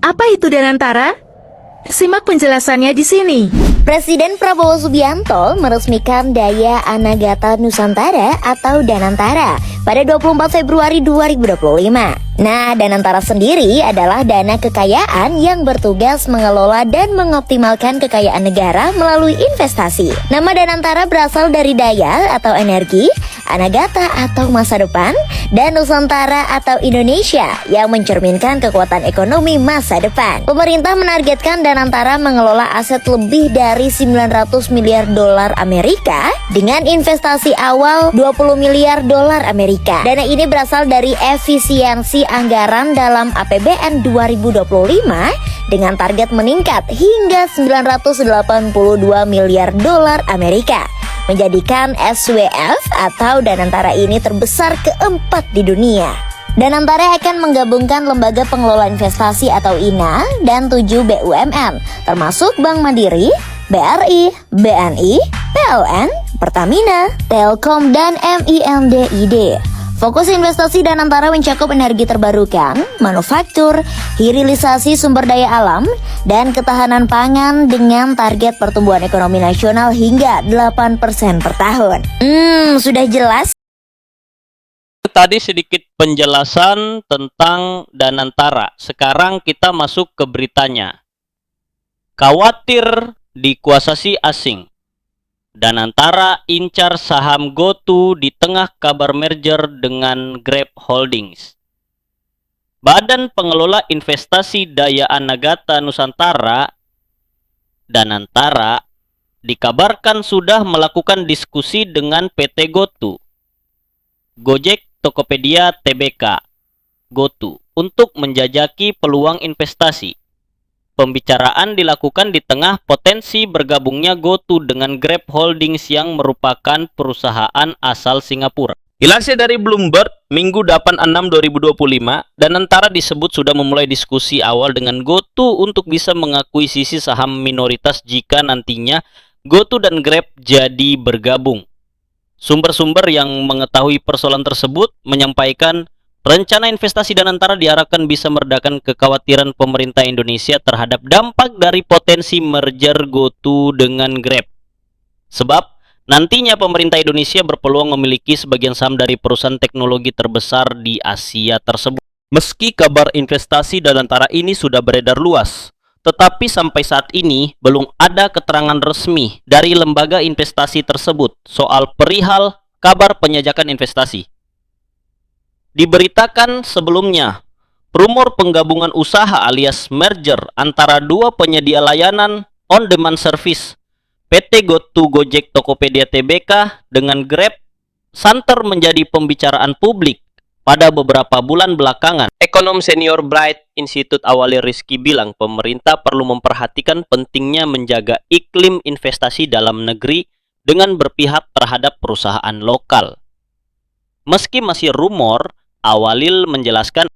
Apa itu Danantara? Simak penjelasannya di sini. Presiden Prabowo Subianto meresmikan Daya Anagata Nusantara atau Danantara pada 24 Februari 2025. Nah, Danantara sendiri adalah dana kekayaan yang bertugas mengelola dan mengoptimalkan kekayaan negara melalui investasi. Nama Danantara berasal dari daya atau energi, Anagata atau masa depan, dan Nusantara atau Indonesia yang mencerminkan kekuatan ekonomi masa depan. Pemerintah menargetkan Danantara mengelola aset lebih dari 900 miliar dolar Amerika dengan investasi awal 20 miliar dolar Amerika. Dana ini berasal dari efisiensi anggaran dalam APBN 2025 dengan target meningkat hingga 982 miliar dolar Amerika, menjadikan SWF atau Danantara ini terbesar keempat di dunia. Danantara akan menggabungkan lembaga pengelola investasi atau INA dan 7 BUMN, termasuk Bank Mandiri, BRI, BNI, PLN, Pertamina, Telkom, dan MINDID. Fokus investasi Danantara mencakup energi terbarukan, manufaktur, hilirisasi sumber daya alam, dan ketahanan pangan dengan target pertumbuhan ekonomi nasional hingga 8% per tahun. Sudah jelas? Tadi sedikit penjelasan tentang Danantara. Sekarang kita masuk ke beritanya. Khawatir dikuasai asing. Danantara incar saham GoTo di tengah kabar merger dengan Grab Holdings. Badan Pengelola Investasi Daya Anagata Nusantara, Danantara, dikabarkan sudah melakukan diskusi dengan PT GoTo, Gojek Tokopedia Tbk, GoTo, untuk menjajaki peluang investasi. Pembicaraan dilakukan di tengah potensi bergabungnya GoTo dengan Grab Holdings yang merupakan perusahaan asal Singapura. Dilansir dari Bloomberg, Minggu 8/6/2025, Danantara disebut sudah memulai diskusi awal dengan GoTo untuk bisa mengakuisisi saham minoritas jika nantinya GoTo dan Grab jadi bergabung. Sumber-sumber yang mengetahui persoalan tersebut menyampaikan rencana investasi Danantara diharapkan bisa meredakan kekhawatiran pemerintah Indonesia terhadap dampak dari potensi merger GoTo dengan Grab. Sebab nantinya pemerintah Indonesia berpeluang memiliki sebagian saham dari perusahaan teknologi terbesar di Asia tersebut. Meski kabar investasi Danantara ini sudah beredar luas, tetapi sampai saat ini belum ada keterangan resmi dari lembaga investasi tersebut soal perihal kabar penjajakan investasi. Diberitakan sebelumnya, rumor penggabungan usaha alias merger antara dua penyedia layanan on-demand service, PT GoTo Gojek Tokopedia Tbk dengan Grab, santer menjadi pembicaraan publik pada beberapa bulan belakangan. Ekonom senior Bright Institute Awali Rizky bilang pemerintah perlu memperhatikan pentingnya menjaga iklim investasi dalam negeri dengan berpihak terhadap perusahaan lokal. Meski masih rumor, Awalil menjelaskan